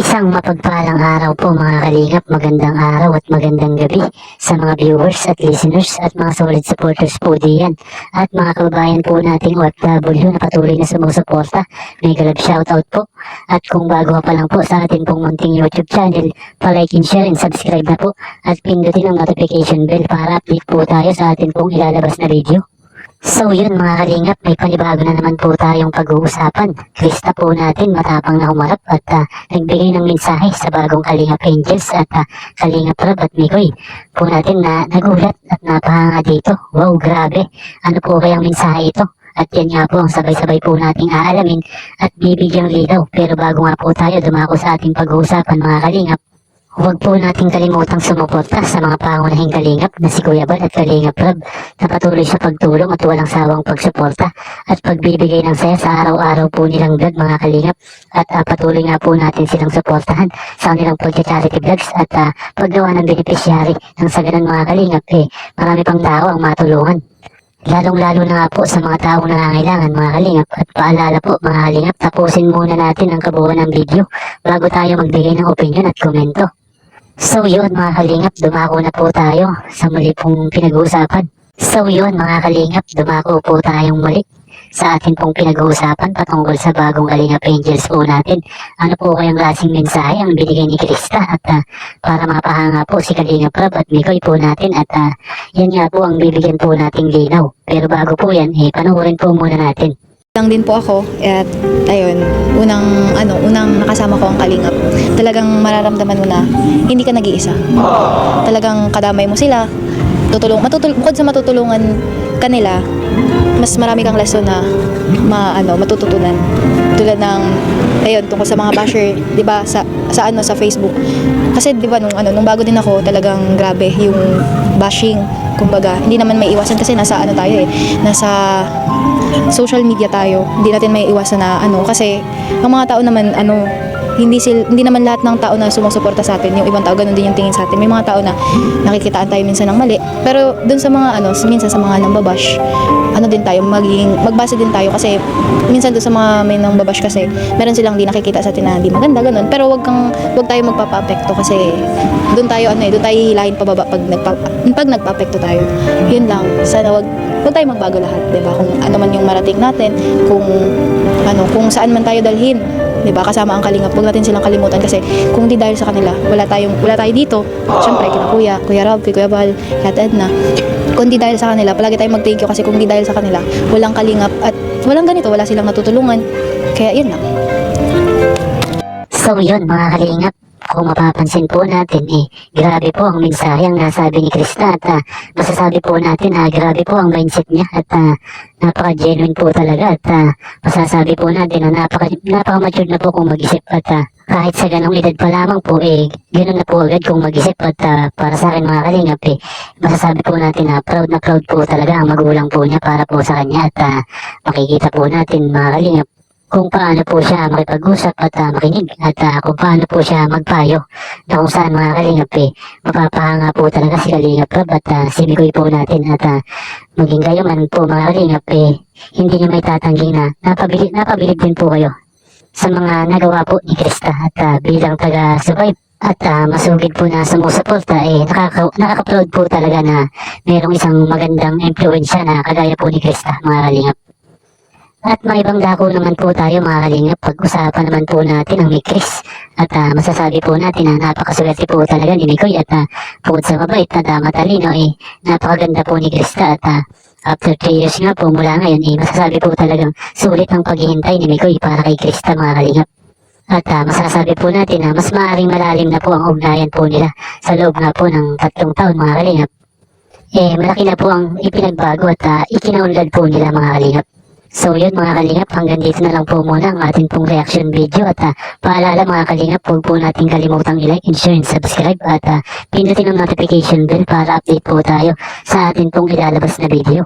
Isang mapagpalang araw po mga kalingap, magandang araw at magandang gabi sa mga viewers at listeners at mga solid supporters po diyan at mga kababayan po nating OFW na patuloy na sumusuporta. Mega love shoutout po. At kung bago ka pa lang po sa atin pong munting YouTube channel, pa-like and share and subscribe na po at pindutin ang notification bell para update po tayo sa atin pong ilalabas na video. So yun mga kalingap, may panibago na naman po tayong pag-uusapan. Krista po natin matapang na humarap at nagbigay ng mensahe sa bagong Kalingap Angels at Kalingap Rob at Mikoy po natin na nagulat at napahanga dito. Wow, grabe! Ano po kayang mensahe ito? At yan nga po ang sabay-sabay po nating aalamin at bibigyang linaw. Pero bago nga po tayo dumako sa ating pag-uusapan mga kalingap, huwag po nating kalimutang sumuporta sa mga pangunahing kalingap na si Kuya Bal at Kalingap Rob na patuloy sa pagtulong at walang sawang pagsuporta at pagbibigay ng saya sa araw-araw po nilang vlog mga kalingap at patuloy nga po natin silang suportahan sa kanilang pagcha-charity vlogs at paggawa ng beneficiary nang sa ganun mga kalingap marami pang tao ang matulungan. Lalong-lalo na nga po sa mga taong nangangailangan mga kalingap at paalala po mga kalingap, tapusin muna natin ang kabuuan ng video bago tayo magbigay ng opinion at komento. So yun mga kalingap, dumako na po tayo sa muli pong pinag-uusapan. So yun mga kalingap, dumako po tayong muli sa atin pong pinag-uusapan patungkol sa bagong Kalingap Angels po natin. Ano po kayang klaseng mensahe ang binigay ni Krista at para mapahanga po si Kalingap Rob at Mikoy po natin at yan nga po ang bibigyan po nating linaw. Pero bago po yan, panoorin po muna natin. Lang din po ako at ayun, unang nakasama ko ang Kalingap. Talagang mararamdaman mo na hindi ka nag-iisa. Talagang kadamay mo sila, bukod sa matutulungan kanila, mas marami kang lesson na matututunan. Tulad ng ayun, tungkol sa mga basher, 'di ba, sa Facebook. Kasi 'di ba nung bago din ako, talagang grabe yung bashing. Kumbaga, hindi naman may iwasan kasi nasa social media tayo. Hindi natin may iwasan na kasi ang mga tao naman hindi naman lahat ng tao na sumusuporta sa atin. Yung ibang tao ganun din yung tingin sa atin. May mga tao na nakikitaan tayo minsan ng mali. Pero dun sa mga minsan sa mga nambabash, din tayo magbase din tayo kasi minsan dun sa mga may nambabash kasi meron silang di nakikita sa atin na hindi maganda ganun. Pero wag tayo magpapa-apekto kasi dun tayo hihilahin pababa pag nagpa-apekto tayo. Yun lang. Sana wag tayo magbago lahat, 'di ba? Kung ano man yung marating natin, kung saan man tayo dalhin, 'di ba? Kasama ang Kalingap, huwag natin silang kalimutan kasi kung di dahil sa kanila, wala tayo dito. Syempre kina Kuya Rob, Kuya Bal, Ate Edna. Kung di dahil sa kanila, palagi tayong mag-thank you kasi kung di dahil sa kanila, walang Kalingap at walang ganito, wala silang natutulungan. Kaya yun lang. So yun mga kalingap, kung mapapansin po natin grabe po ang mensahe ang nasabi ni Krista at masasabi po natin grabe po ang mindset niya at napaka-genuine po talaga at masasabi po natin na napaka-mature na po kung mag-isip at kahit sa ganong edad pa lamang po ganun na po agad kung mag-isip at para sa akin mga kalingap masasabi po natin na proud po talaga ang magulang po niya para po sa kanya at makikita po natin mga kalingap kung paano po siya makipag-usap at makinig at kung paano po siya magpayo na kung saan mga kalingap mapapahanga po talaga si Kalingap Rob at si Mikoy po natin at maging kayo man po mga kalingap hindi niyo may tatanggi na napabilib din po kayo sa mga nagawa po ni Krista at bilang taga-survive at masugid po na sumusuporta nakaka-proud po talaga na mayroong isang magandang impluwensya na kagaya po ni Krista mga kalingap. At may ibang dako naman po tayo mga kalingap, pag-usapan naman po natin ang ni Chris at masasabi po natin na napakaswerte po talaga ni Mikoy at bukod sa mabait at matalino napakaganda po ni Krista at after 3 years nga po mula ngayon masasabi po talagang sulit ang paghihintay ni Mikoy para kay Krista mga kalingap. At masasabi po natin na mas maaaring malalim na po ang ugnayan po nila sa loob nga po ng 3 taon mga kalingap. Malaki na po ang ipinagbago at ikinaunlad po nila mga kalingap. So yun mga kalingap, hanggang dito na lang po muna ang ating pong reaction video at paalala mga kalingap, huwag po natin kalimutang i-like and share and subscribe at pindutin ang notification bell para update po tayo sa ating pong ilalabas na video.